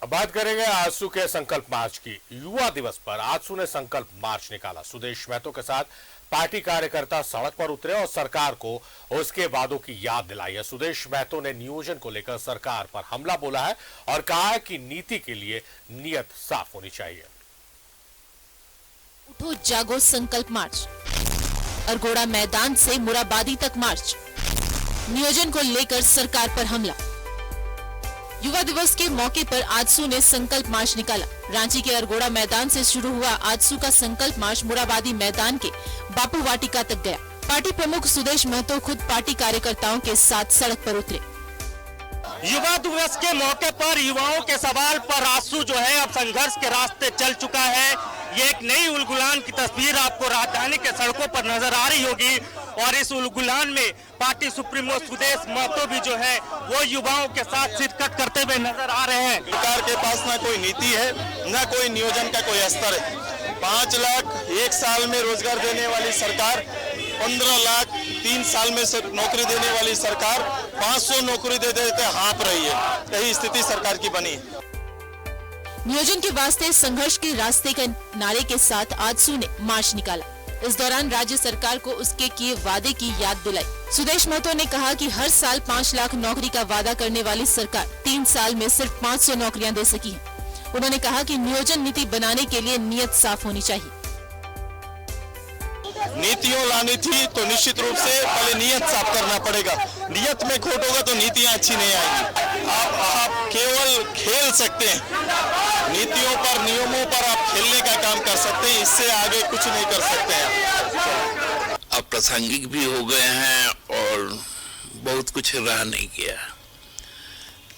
अब बात करेंगे आजसू के संकल्प मार्च की। युवा दिवस पर आजसू ने संकल्प मार्च निकाला। सुदेश महतो के साथ पार्टी कार्यकर्ता सड़क पर उतरे और सरकार को उसके वादों की याद दिलाई है। सुदेश महतो ने नियोजन को लेकर सरकार पर हमला बोला है और कहा है कि नीति के लिए नीयत साफ होनी चाहिए। उठो जागो संकल्प मार्च, अरगोड़ा मैदान से मुराबादी तक मार्च, नियोजन को लेकर सरकार पर हमला। युवा दिवस के मौके पर आजसू ने संकल्प मार्च निकाला। रांची के अरगोड़ा मैदान से शुरू हुआ आजसू का संकल्प मार्च मुराबादी मैदान के बापू वाटिका तक गया। पार्टी प्रमुख सुदेश महतो खुद पार्टी कार्यकर्ताओं के साथ सड़क पर उतरे। युवा दिवस के मौके पर युवाओं के सवाल पर आजसू जो है अब संघर्ष के रास्ते चल चुका है। ये एक नई उलगुलान की तस्वीर आपको राजधानी के सड़कों पर नजर आ रही होगी और इस उलगुलान में पार्टी सुप्रीमो सुदेश महतो भी जो है वो युवाओं के साथ शिरकत करते हुए नजर आ रहे हैं। सरकार के पास ना कोई नीति है, ना कोई नियोजन का कोई स्तर है। 5 लाख एक साल में रोजगार देने वाली सरकार, 15 लाख 3 साल में नौकरी देने वाली सरकार 500 नौकरी दे देते हाँप रही है। यही स्थिति सरकार की बनी है। नियोजन के वास्ते संघर्ष के रास्ते के नारे के साथ आजसू ने मार्च निकाला। इस दौरान राज्य सरकार को उसके किए वादे की याद दिलाई। सुदेश महतो ने कहा कि हर साल 5 लाख नौकरी का वादा करने वाली सरकार 3 साल में सिर्फ 500 नौकरियां दे सकी है। उन्होंने कहा कि नियोजन नीति बनाने के लिए नीयत साफ होनी चाहिए। नीतियों लानी थी तो निश्चित रूप से पहले नियत साफ करना पड़ेगा। नियत में खोट होगा तो नीतियां अच्छी नहीं आएंगी। आप केवल खेल सकते हैं, नीतियों पर नियमों पर आप खेलने का काम कर सकते हैं, इससे आगे कुछ नहीं कर सकते हैं। अब प्रासंगिक भी हो गए हैं और बहुत कुछ रह नहीं गया,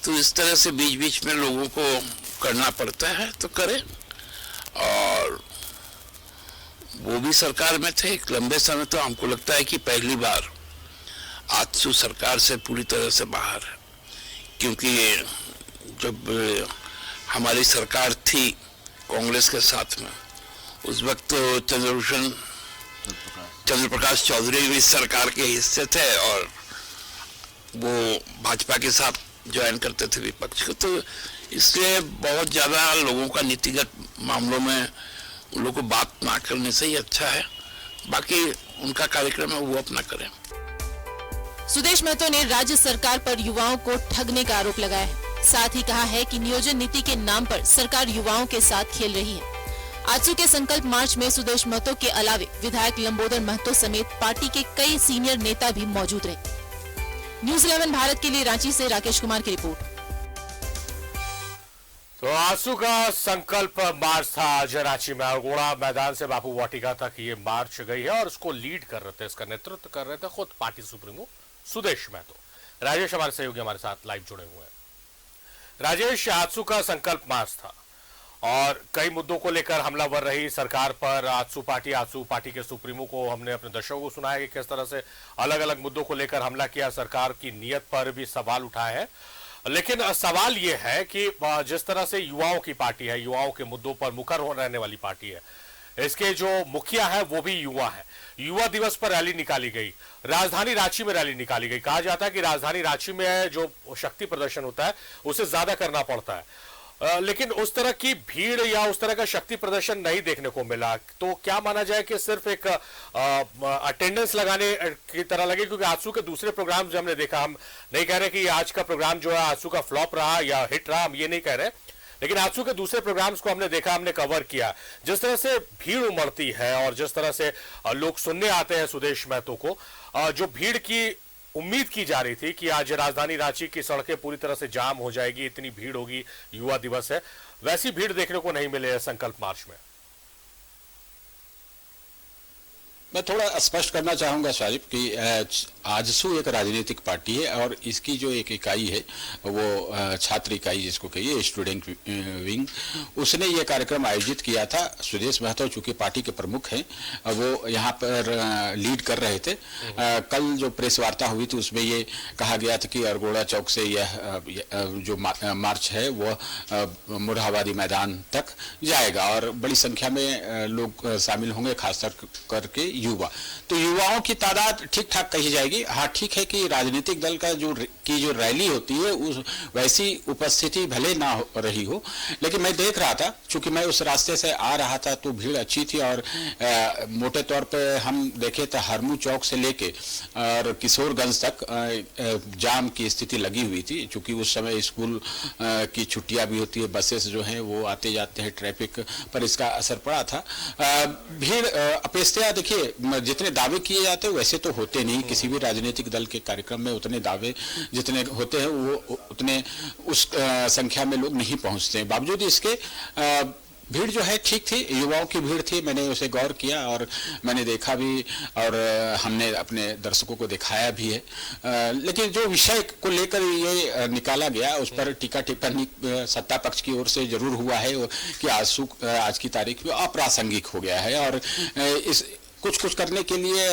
तो इस तरह से बीच बीच में लोगों को करना पड़ता है तो करें। और वो भी सरकार में थे एक लंबे समय, तो हमको लगता है कि पहली बार आजसू सरकार से पूरी तरह से बाहर है, क्योंकि जब हमारी सरकार थी कांग्रेस के साथ में, उस वक्त तो चंद्र प्रकाश चौधरी भी सरकार के हिस्से थे और वो भाजपा के साथ ज्वाइन करते थे विपक्ष को, तो इसलिए बहुत ज्यादा लोगों का नीतिगत मामलों में उन लोगों को बात ना करने से ही अच्छा है। बाकी उनका कार्यक्रम है वो अपना करें। सुदेश महतो ने राज्य सरकार पर युवाओं को ठगने का आरोप लगाया है। साथ ही कहा है कि नियोजन नीति के नाम पर सरकार युवाओं के साथ खेल रही है। आजसू के संकल्प मार्च में सुदेश महतो के अलावे विधायक लंबोदर महतो समेत पार्टी के कई सीनियर नेता भी मौजूद रहे। न्यूज़ 11 भारत के लिए रांची से राकेश कुमार की रिपोर्ट। तो आजसू का संकल्प मार्च था आज रांची में। अरगोड़ा मैदान से बापू वाटिका तक ये मार्च गई है और इसको लीड कर रहे थे, इसका नेतृत्व कर रहे थे खुद पार्टी सुप्रीमो सुदेश महतो। राजेश हमारे सहयोगी हमारे साथ लाइव जुड़े हुए हैं। राजेश, आजसू का संकल्प मार्च था और कई मुद्दों को लेकर हमलावर रही सरकार पर आजसू पार्टी के सुप्रीमो को हमने अपने दर्शकों को सुनाया कि किस तरह से अलग अलग मुद्दों को लेकर हमला किया, सरकार की नीयत पर भी सवाल उठाए हैं। लेकिन सवाल यह है कि जिस तरह से युवाओं की पार्टी है, युवाओं के मुद्दों पर मुखर हो रहने वाली पार्टी है, इसके जो मुखिया है वो भी युवा है। युवा दिवस पर रैली निकाली गई, राजधानी रांची में रैली निकाली गई। कहा जाता है कि राजधानी रांची में जो शक्ति प्रदर्शन होता है उसे ज्यादा करना पड़ता है, लेकिन उस तरह की भीड़ या उस तरह का शक्ति प्रदर्शन नहीं देखने को मिला। तो क्या माना जाए कि सिर्फ एक अटेंडेंस लगाने की तरह लगे? क्योंकि आजसू के दूसरे प्रोग्राम जो हमने देखा, हम नहीं कह रहे कि आज का प्रोग्राम जो है आजसू का फ्लॉप रहा या हिट रहा, हम ये नहीं कह रहे, लेकिन आजसू के दूसरे प्रोग्राम्स को हमने देखा, हमने कवर किया। जिस तरह से भीड़ उमड़ती है और जिस तरह से लोग सुनने आते हैं सुदेश महतो को, जो भीड़ की उम्मीद की जा रही थी कि आज राजधानी रांची की सड़कें पूरी तरह से जाम हो जाएगी, इतनी भीड़ होगी, युवा दिवस है, वैसी भीड़ देखने को नहीं मिले संकल्प मार्च में। मैं थोड़ा स्पष्ट करना चाहूंगा साहिब कि आजसू एक राजनीतिक पार्टी है और इसकी जो एक इकाई है वो छात्र इकाई जिसको कहिए स्टूडेंट विंग, उसने ये कार्यक्रम आयोजित किया था। सुदेश महतो चूंकि पार्टी के प्रमुख हैं, वो यहाँ पर लीड कर रहे थे। कल जो प्रेस वार्ता हुई थी उसमें ये कहा गया था कि अरगोड़ा चौक से यह जो मार्च है वो मुराबादी मैदान तक जाएगा और बड़ी संख्या में लोग शामिल होंगे, खासकर करके युवा, तो युवाओं की तादाद ठीक ठाक कही जाएगी। हाँ, ठीक है कि राजनीतिक दल का जो रैली होती है उस वैसी उपस्थिति भले ना रही हो, लेकिन मैं देख रहा था, चूंकि मैं उस रास्ते से आ रहा था तो भीड़ अच्छी थी। और मोटे तौर पे हम देखे तो हरमू चौक से लेके और किशोरगंज तक जाम की स्थिति लगी हुई थी, चूंकि उस समय स्कूल की छुट्टियां भी होती है, बसेस जो हैं वो आते जाते हैं, ट्रैफिक पर इसका असर पड़ा था। भीड़ अपेक्षया, देखिए जितने दावे किए जाते हैं वैसे तो होते नहीं, किसी भी राजनीतिक दल के कार्यक्रम में उतने दावे जितने होते हैं वो उतने उस संख्या में लोग नहीं पहुंचते हैं। बावजूद इसके भीड़ जो है ठीक थी, युवाओं की भीड़ थी, मैंने उसे गौर किया और मैंने देखा भी और हमने अपने दर्शकों को दिखाया भी है। लेकिन जो विषय को लेकर ये निकाला गया उस पर टीका टिप्पणी सत्ता पक्ष की ओर से जरूर हुआ है कि आज की तारीख में अप्रासंगिक हो गया है और इस कुछ करने के लिए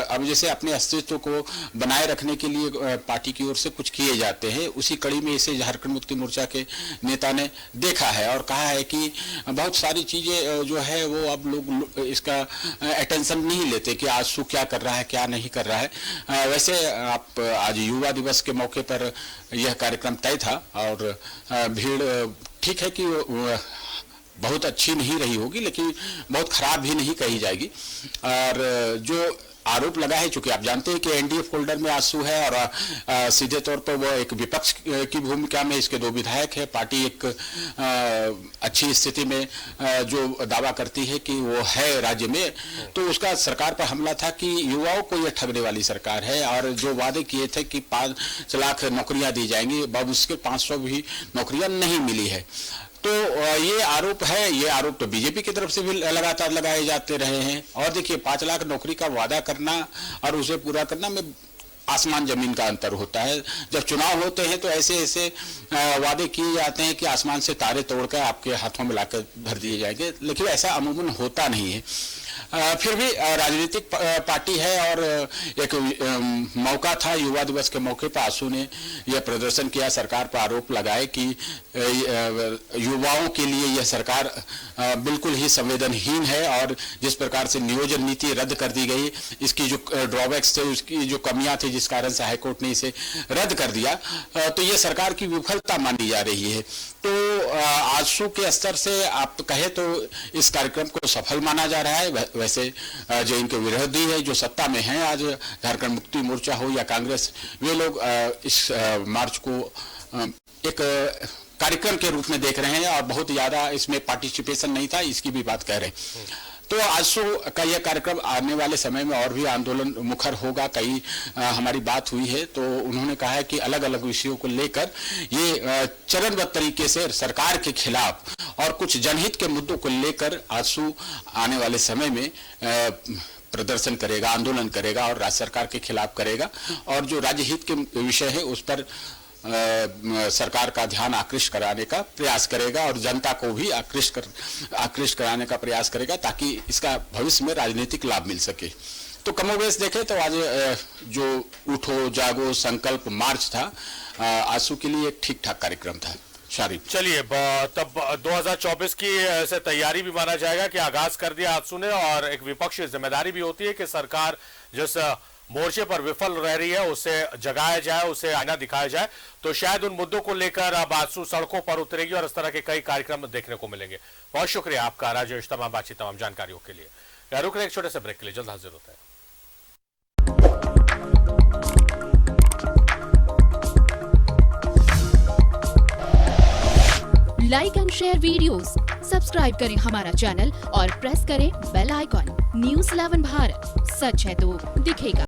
अब जैसे अपने अस्तित्व को बनाए रखने के लिए पार्टी की ओर से कुछ किए जाते हैं, उसी कड़ी में इसे झारखंड मुक्ति मोर्चा के नेता ने देखा है और कहा है कि बहुत सारी चीजें जो है वो अब लोग इसका अटेंशन नहीं लेते कि आजसू क्या कर रहा है क्या नहीं कर रहा है। वैसे आप आज युवा दिवस के मौके पर यह कार्यक्रम तय था और भीड़ ठीक है कि बहुत अच्छी नहीं रही होगी, लेकिन बहुत खराब भी नहीं कही जाएगी। और जो आरोप लगा है, चूंकि आप जानते हैं कि एनडीए फोल्डर में आंसू है और सीधे तौर पर वो एक विपक्ष की भूमिका में, इसके 2 विधायक है, पार्टी एक अच्छी स्थिति में जो दावा करती है कि वो है राज्य में, तो उसका सरकार पर हमला था कि युवाओं को ये ठगने वाली सरकार है और जो वादे किए थे कि 5 लाख नौकरियां दी जाएंगी, अब उसके 500 भी नौकरियां नहीं मिली है। तो ये आरोप है, ये आरोप तो बीजेपी की तरफ से भी लगातार लगाए जाते रहे हैं। और देखिए 5 लाख नौकरी का वादा करना और उसे पूरा करना में आसमान जमीन का अंतर होता है। जब चुनाव होते हैं तो ऐसे वादे किए जाते हैं कि आसमान से तारे तोड़कर आपके हाथों में लाकर भर दिए जाएंगे, लेकिन ऐसा अमूमन होता नहीं है। फिर भी राजनीतिक पार्टी है और एक मौका था, युवा दिवस के मौके पर आंसू ने यह प्रदर्शन किया, सरकार पर आरोप लगाए कि युवाओं के लिए यह सरकार बिल्कुल ही संवेदनहीन है और जिस प्रकार से नियोजन नीति रद्द कर दी गई, इसकी जो ड्रॉबैक्स थे, उसकी जो कमियां थी, जिस कारण से हाईकोर्ट ने इसे रद्द कर दिया, तो यह सरकार की विफलता मानी जा रही है। तो आंसू के स्तर से आप कहे तो इस कार्यक्रम को सफल माना जा रहा है। वैसे जो इनके विरोधी है, जो सत्ता में हैं आज, झारखंड मुक्ति मोर्चा हो या कांग्रेस, वे लोग इस मार्च को एक कार्यक्रम के रूप में देख रहे हैं और बहुत ज्यादा इसमें पार्टिसिपेशन नहीं था, इसकी भी बात कह रहे हैं। तो आंसू का यह कार्यक्रम आने वाले समय में और भी आंदोलन मुखर होगा। कई हमारी बात हुई है तो उन्होंने कहा है कि अलग अलग विषयों को लेकर ये चरणबद्ध तरीके से सरकार के खिलाफ और कुछ जनहित के मुद्दों को लेकर आंसू आने वाले समय में प्रदर्शन करेगा, आंदोलन करेगा और राज्य सरकार के खिलाफ करेगा और जो राज्य हित के विषय है उस पर सरकार का ध्यान आकृष्ट कराने का प्रयास करेगा और जनता को भी आकृष्ट कराने का प्रयास करेगा ताकि इसका भविष्य में राजनीतिक लाभ मिल सके। तो कमोबेश देखें तो आज जो उठो जागो संकल्प मार्च था, आंसू के लिए एक ठीक ठाक कार्यक्रम था। शारिफ, चलिए तब 2024 की ऐसे तैयारी भी माना जाएगा कि आगाज कर दिया आंसू ने और एक विपक्षी जिम्मेदारी भी होती है कि सरकार जिस मोर्चे पर विफल रह रही है उसे जगाया जाए, उसे आईना दिखाया जाए। तो शायद उन मुद्दों को लेकर अब आंसू सड़कों पर उतरेगी और इस तरह के कई कार्यक्रम देखने को मिलेंगे। बहुत शुक्रिया आपका राजेश, तमाम बातचीत, तमाम जानकारियों के लिए। रुक रहे एक छोटे से ब्रेक के लिए, जल्द हाजिर होता है। Like and share videos, subscribe करें हमारा चैनल और प्रेस करें बेल आइकॉन। न्यूज़ 11 भारत, सच है तो दिखेगा।